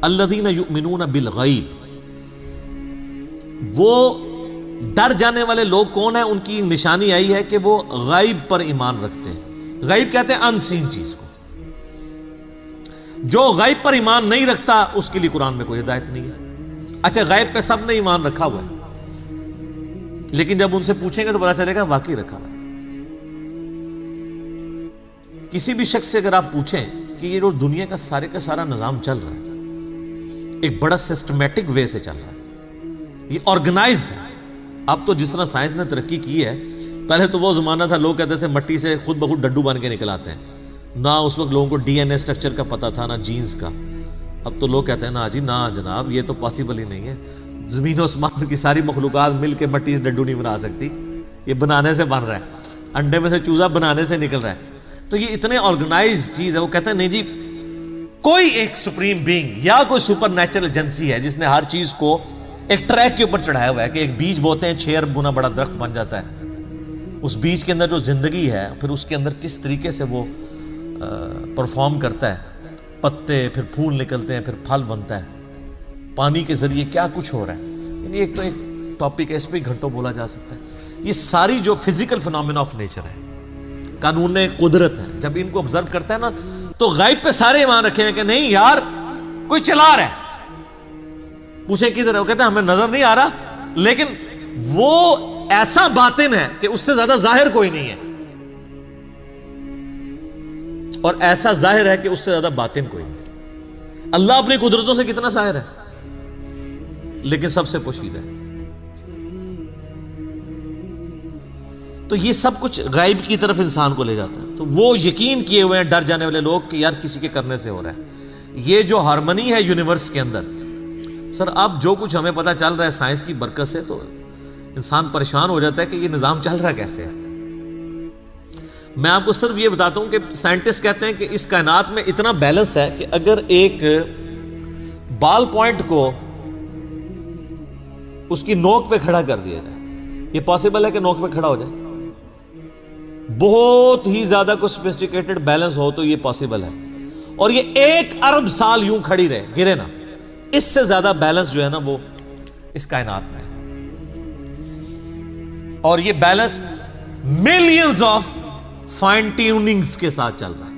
الذین یؤمنون بالغیب، وہ ڈر جانے والے لوگ کون ہیں؟ ان کی نشانی آئی ہے کہ وہ غیب پر ایمان رکھتے ہیں۔ غیب کہتے ہیں ان سین چیز کو۔ جو غیب پر ایمان نہیں رکھتا اس کے لیے قرآن میں کوئی ہدایت نہیں ہے۔ اچھا، غیب پہ سب نے ایمان رکھا ہوا ہے، لیکن جب ان سے پوچھیں گے تو پتا چلے گا واقعی رکھا ہوا ہے۔ کسی بھی شخص سے اگر آپ پوچھیں کہ یہ جو دنیا کا سارے کا سارا نظام چل رہا ہے، ایک بڑا سسٹمیٹک وے سے چل رہا ہے، یہ آرگنائزڈ ہے۔ اب تو جس طرح سائنس نے ترقی کی ہے، پہلے تو وہ زمانہ تھا لوگ کہتے تھے مٹی سے خود بخود ڈڈو بن کے نکل آتے ہیں، نہ اس وقت لوگوں کو ڈی این اے اسٹرکچر کا پتہ تھا، نہ جینز کا۔ اب تو لوگ کہتے ہیں نا جی نا جناب، یہ تو پاسبل ہی نہیں ہے، زمین و آسمان کی ساری مخلوقات مل کے مٹی سے ڈڈو نہیں بنا سکتی، یہ بنانے سے بن رہا ہے، انڈے میں سے چوزا بنانے سے نکل رہا ہے۔ تو یہ اتنے آرگنائز چیز ہے، وہ کہتے ہیں نہیں جی کوئی ایک سپریم بینگ یا کوئی سپر نیچرل ایجنسی ہے جس نے ہر چیز کو ایک ٹریک کے اوپر چڑھایا ہوا ہے کہ ایک بیج بوتے ہیں 6 ارب گنا بڑا درخت بن جاتا ہے، اس بیج کے اندر جو زندگی ہے پھر اس کے اندر کس طریقے سے وہ پرفارم کرتا ہے، پتے پھر پھول نکلتے ہیں، پھر پھل بنتا ہے، پانی کے ذریعے کیا کچھ ہو رہا ہے۔ یعنی ایک تو ایک ٹاپک ہے، اس پہ گھنٹوں بولا جا سکتا ہے۔ یہ ساری جو فزیکل فنامنا آف نیچر ہے، قانون قدرت ہے، جب ان کو آبزرو کرتا ہے نا تو غیب پہ سارے ایمان رکھے ہیں کہ نہیں یار کوئی چلا رہا ہے۔ پوچھیں کدھر ہے، وہ کہتے ہیں ہمیں نظر نہیں آ رہا، لیکن وہ ایسا باطن ہے کہ اس سے زیادہ ظاہر کوئی نہیں ہے، اور ایسا ظاہر ہے کہ اس سے زیادہ باطن کوئی نہیں۔ اللہ اپنی قدرتوں سے کتنا ظاہر ہے، لیکن سب سے پوشیدہ ہے۔ تو یہ سب کچھ غیب کی طرف انسان کو لے جاتا ہے۔ تو وہ یقین کیے ہوئے ہیں ڈر جانے والے لوگ کہ یار کسی کے کرنے سے ہو رہا ہے۔ یہ جو ہارمنی ہے یونیورس کے اندر، سر اب جو کچھ ہمیں پتہ چل رہا ہے سائنس کی برکت سے، تو انسان پریشان ہو جاتا ہے کہ یہ نظام چل رہا کیسے ہے۔ میں آپ کو صرف یہ بتاتا ہوں کہ سائنٹسٹ کہتے ہیں کہ اس کائنات میں اتنا بیلنس ہے کہ اگر ایک بال پوائنٹ کو اس کی نوک پہ کھڑا کر دیا جائے، یہ پاسبل ہے کہ نوک پہ کھڑا ہو جائے؟ بہت ہی زیادہ کوئی سوفسٹیکیٹڈ بیلنس ہو تو یہ پاسبل ہے، اور یہ 1 ارب سال یوں کھڑی رہے، گرے نا۔ اس سے زیادہ بیلنس جو ہے نا وہ اس کائنات میں ہے، اور یہ balance millions of fine tunings کے ساتھ چل رہا ہے۔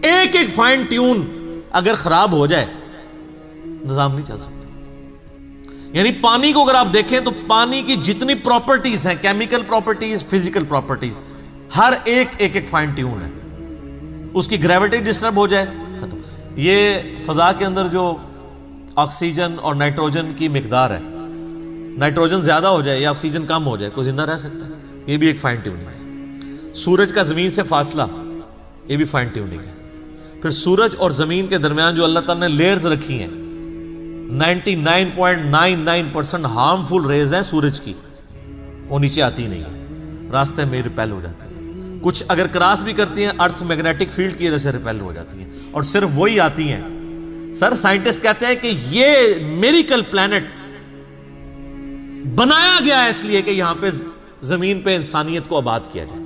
ایک ایک فائن ٹیون اگر خراب ہو جائے نظام نہیں چل سکتا۔ یعنی پانی کو اگر آپ دیکھیں تو پانی کی جتنی پراپرٹیز ہیں، کیمیکل پراپرٹیز، فزیکل پراپرٹیز، ہر ایک فائن ٹیون ہے۔ اس کی گریوٹی ڈسٹرب ہو جائے ختم۔ یہ فضا کے اندر جو آکسیجن اور نائٹروجن کی مقدار ہے، نائٹروجن زیادہ ہو جائے یا آکسیجن کم ہو جائے، کوئی زندہ رہ سکتا ہے؟ یہ بھی ایک فائن ٹیوننگ ہے۔ سورج کا زمین سے فاصلہ، یہ بھی فائن ٹیوننگ ہے۔ پھر سورج اور زمین کے درمیان جو اللہ تعالیٰ نے لیئرز رکھی ہیں، 99.99% ہارمفل ریز ہیں سورج کی، وہ نیچے آتی نہیں ہے، راستے میں ریپیل ہو جاتی ہیں۔ کچھ اگر کراس بھی کرتی ہیں ارتھ میگنیٹک فیلڈ کی وجہ سے ریپیل ہو جاتی ہیں، اور صرف وہی آتی ہیں۔ سر سائنٹسٹ کہتے ہیں کہ یہ میریکل پلانٹ بنایا گیا ہے اس لیے کہ یہاں پہ زمین پہ انسانیت کو آباد کیا جائے۔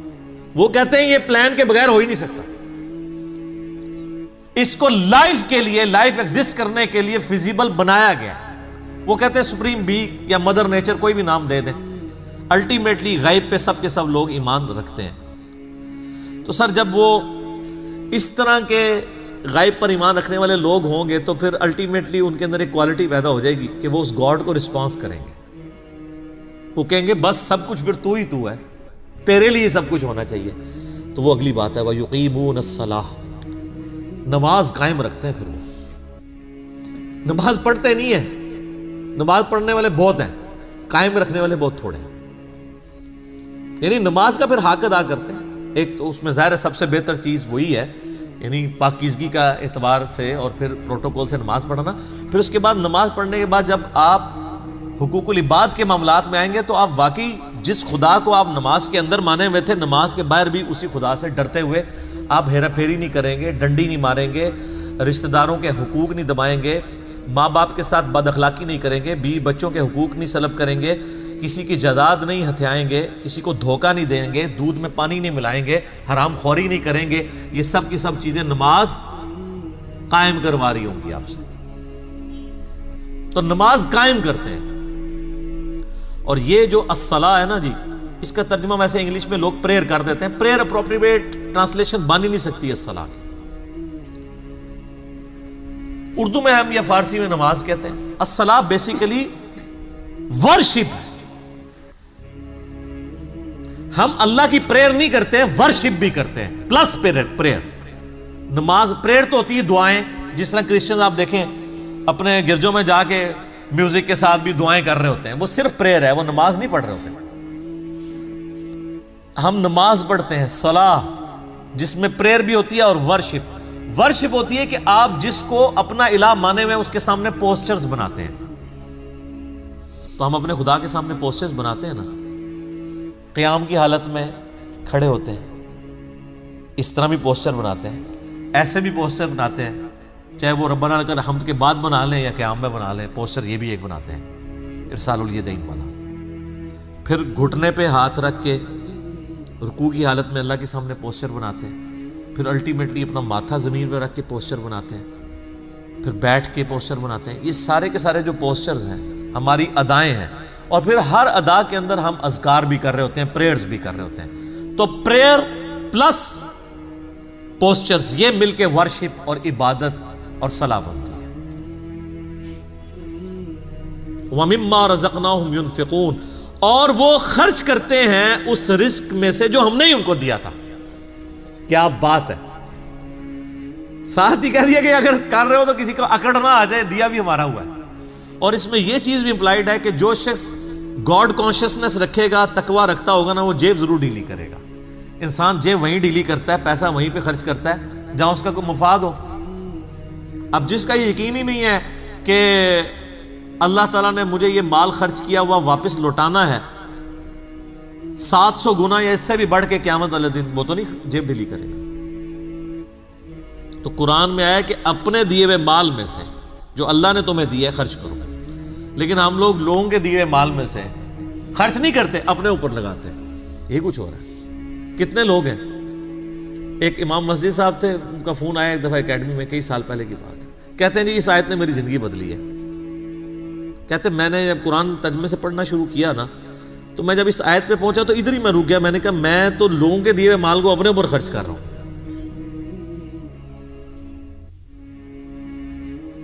وہ کہتے ہیں یہ پلان کے بغیر ہو ہی نہیں سکتا، اس کو لائف کے لیے، لائف ایگزسٹ کرنے کے لیے فیزیبل بنایا گیا ہے۔ وہ کہتے ہیں سپریم بینگ یا مدر نیچر، کوئی بھی نام دے دیں، الٹیمیٹلی غیب پہ سب کے سب لوگ ایمان رکھتے ہیں۔ تو سر جب وہ اس طرح کے غیب پر ایمان رکھنے والے لوگ ہوں گے تو پھر الٹیمیٹلی ان کے اندر ایک کوالٹی پیدا ہو جائے گی کہ وہ اس گاڈ کو رسپانس کریں گے۔ وہ کہیں گے بس سب کچھ پھر تو ہی تو ہے، تیرے لیے سب کچھ ہونا چاہیے۔ تو وہ اگلی بات ہے، وَيُقِيمُونَ الصَّلَاةَ، نماز قائم رکھتے ہیں۔ پھر وہ نماز پڑھتے نہیں ہیں، نماز پڑھنے والے بہت ہیں، قائم رکھنے والے بہت تھوڑے ہیں۔ یعنی نماز کا پھر حق ادا کرتے ہیں۔ ایک تو اس میں ظاہر ہے سب سے بہتر چیز وہی ہے، یعنی پاکیزگی کا اعتبار سے اور پھر پروٹوکول سے نماز پڑھنا۔ پھر اس کے بعد نماز پڑھنے کے بعد جب آپ حقوق العباد کے معاملات میں آئیں گے تو آپ واقعی جس خدا کو آپ نماز کے اندر مانے ہوئے تھے، نماز کے باہر بھی اسی خدا سے ڈرتے ہوئے آپ ہیرا پھیری نہیں کریں گے، ڈنڈی نہیں ماریں گے، رشتہ داروں کے حقوق نہیں دبائیں گے، ماں باپ کے ساتھ بد اخلاقی نہیں کریں گے، بیوی بچوں کے حقوق نہیں سلب کریں گے، کسی کی جائیداد نہیں ہتھیائیں گے، کسی کو دھوکہ نہیں دیں گے، دودھ میں پانی نہیں ملائیں گے، حرام خوری نہیں کریں گے۔ یہ سب کی سب چیزیں نماز قائم کروا رہی ہوں گی آپ سے۔ تو نماز قائم کرتے ہیں. اور یہ جو الصلاۃ ہے نا جی، اس کا ترجمہ ویسے انگلش میں لوگ پریئر کر دیتے ہیں. پریئر اپروپریٹ ٹرانسلیشن بن ہی نہیں سکتی الصلاۃ کی. اردو میں ہم یا فارسی میں نماز کہتے ہیں. الصلاۃ بیسیکلی ورشپ ہے. ہم اللہ کی پریئر نہیں کرتے ہیں، ورشپ بھی کرتے ہیں پلس پریئر. نماز پریئر تو ہوتی ہے دعائیں، جس طرح کرسچنز آپ دیکھیں اپنے گرجوں میں جا کے میوزک کے ساتھ بھی دعائیں کر رہے ہوتے ہیں، وہ صرف پریئر ہے، وہ نماز نہیں پڑھ رہے ہوتے. ہم نماز پڑھتے ہیں صلاح، جس میں پریئر بھی ہوتی ہے اور ورشپ. ورشپ ہوتی ہے کہ آپ جس کو اپنا الہ مانے ہوئے اس کے سامنے پوسچرز بناتے ہیں. تو ہم اپنے خدا کے سامنے پوسچرز بناتے ہیں نا، قیام کی حالت میں کھڑے ہوتے ہیں، اس طرح بھی پوسچر بناتے ہیں، ایسے بھی پوسچر بناتے ہیں، چاہے وہ ربنا لک الحمد کے بعد بنا لیں یا قیام میں بنا لیں. پوسچر یہ بھی ایک بناتے ہیں ارسال الیدین والا. پھر گھٹنے پہ ہاتھ رکھ کے رکوع کی حالت میں اللہ کے سامنے پوسچر بناتے ہیں. پھر الٹیمیٹلی اپنا ماتھا زمین پہ رکھ کے پوسچر بناتے ہیں. پھر بیٹھ کے پوسچر بناتے ہیں. یہ سارے کے سارے جو پوسچرز ہیں ہماری ادائیں ہیں. اور پھر ہر ادا کے اندر ہم اذکار بھی کر رہے ہوتے ہیں، پریئرز بھی کر رہے ہوتے ہیں. تو پریئر پلس پوسچرز یہ مل کے ورشپ اور عبادت اور صلاح بنتی ہے. وَمِمَّا رَزَقْنَاهُمْ يُنْفِقُونَ، اور وہ خرچ کرتے ہیں اس رزق میں سے جو ہم نے ہی ان کو دیا تھا. کیا بات ہے، ساتھ ہی کہہ دیا کہ اگر کر رہے ہو تو کسی کو اکڑ نہ آ جائے، دیا بھی ہمارا ہوا ہے. اور اس میں یہ چیز بھی امپلائڈ ہے کہ جو شخص گاڈ کانشیسنس رکھے گا، تقوی رکھتا ہوگا نا، وہ جیب ضرور ڈھیلی کرے گا. انسان جیب وہیں ڈھیلی کرتا ہے، پیسہ وہیں پہ خرچ کرتا ہے جہاں اس کا کوئی مفاد ہو. اب جس کا یہ یقین ہی نہیں ہے کہ اللہ تعالیٰ نے مجھے یہ مال خرچ کیا ہوا واپس لوٹانا ہے 700 گنا یا اس سے بھی بڑھ کے قیامت والے دن، وہ تو نہیں جیب ڈھیلی کرے گا. تو قرآن میں آیا کہ اپنے دیے ہوئے مال میں سے جو اللہ نے تمہیں دیا ہے خرچ کرو. لیکن ہم لوگ لوگوں کے دیے ہوئے مال میں سے خرچ نہیں کرتے، اپنے اوپر لگاتے ہیں. یہ کچھ ہو رہا ہے. کتنے لوگ ہیں، ایک امام مسجد صاحب تھے، ان کا فون آیا ایک دفعہ اکیڈمی میں، کئی سال پہلے کی بات ہے. کہتے ہیں جی اس آیت نے میری زندگی بدلی ہے. کہتے ہیں میں نے جب قرآن ترجمے سے پڑھنا شروع کیا نا، تو میں جب اس آیت پہ پہنچا تو ادھر ہی میں رک گیا. میں نے کہا میں تو لوگوں کے دیے ہوئے مال کو اپنے اوپر خرچ کر رہا ہوں.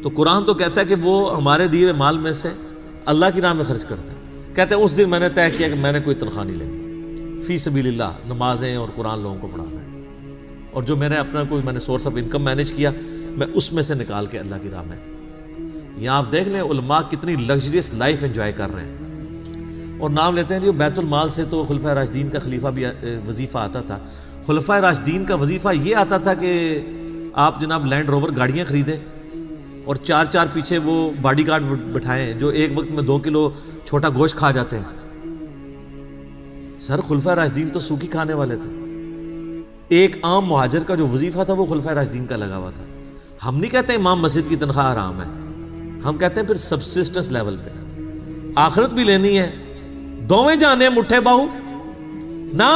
تو قرآن تو کہتا ہے کہ وہ ہمارے دیے ہوئے مال میں سے اللہ کی راہ میں خرچ کرتا ہے. کہتے ہیں اس دن میں نے طے کیا کہ میں نے کوئی تنخواہ نہیں لینی، فی سبیل اللہ نمازیں اور قرآن لوگوں کو پڑھانا ہے. اور جو میں نے اپنا کوئی میں نے سورس آف انکم مینیج کیا، میں اس میں سے نکال کے اللہ کی راہ میں. یہاں آپ دیکھ لیں علماء کتنی لگژریس لائف انجوائے کر رہے ہیں اور نام لیتے ہیں جو بیت المال سے. تو خلفائے راشدین کا خلیفہ بھی وظیفہ آتا تھا. خلفائے راشدین کا وظیفہ یہ آتا تھا کہ آپ جناب لینڈ روور گاڑیاں خریدیں اور 4 پیچھے وہ باڈی گارڈ بٹھائیں جو ایک وقت میں 2 کلو چھوٹا گوشت کھا جاتے ہیں. سر خلفائے راشدین تو سوکھی کھانے والے تھے. ایک عام مہاجر کا جو وظیفہ تھا وہ خلفائے راشدین کا لگا ہوا تھا. ہم نہیں کہتے امام مسجد کی تنخواہ حرام ہے، ہم کہتے ہیں پھر سبسسٹنس لیول پہ آخرت بھی لینی ہے. دوویں جانے مٹھے باہو نہ،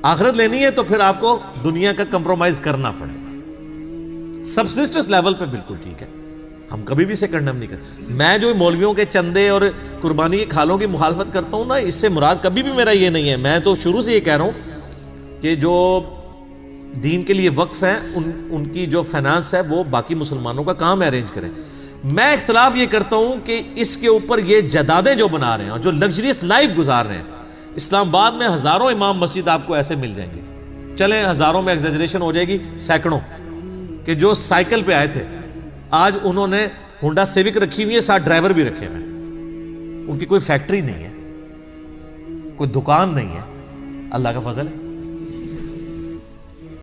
آخرت لینی ہے تو پھر آپ کو دنیا کا کمپرومائز کرنا پڑے گا. سبسسٹنس لیول پہ بالکل ٹھیک ہے، ہم کبھی بھی اسے کنڈم نہیں کرتے. میں جو مولویوں کے چندے اور قربانی کے کھالوں کی مخالفت کرتا ہوں نا، اس سے مراد کبھی بھی میرا یہ نہیں ہے. میں تو شروع سے یہ کہہ رہا ہوں کہ جو دین کے لیے وقف ہیں ان کی جو فائنانس ہے وہ باقی مسلمانوں کا کام ارینج کریں. میں اختلاف یہ کرتا ہوں کہ اس کے اوپر یہ جدادیں جو بنا رہے ہیں اور جو لگژریس لائف گزار رہے ہیں. اسلام آباد میں ہزاروں امام مسجد آپ کو ایسے مل جائیں گے، چلیں ہزاروں میں ایگزیجریشن ہو جائے گی، سینکڑوں، کہ جو سائیکل پہ آئے تھے آج انہوں نے ہونڈا سیوک رکھی ہوئی ہے، ساتھ ڈرائیور بھی رکھے ہوئے ہیں. ان کی کوئی فیکٹری نہیں ہے، کوئی دکان نہیں ہے. اللہ کا فضل ہے.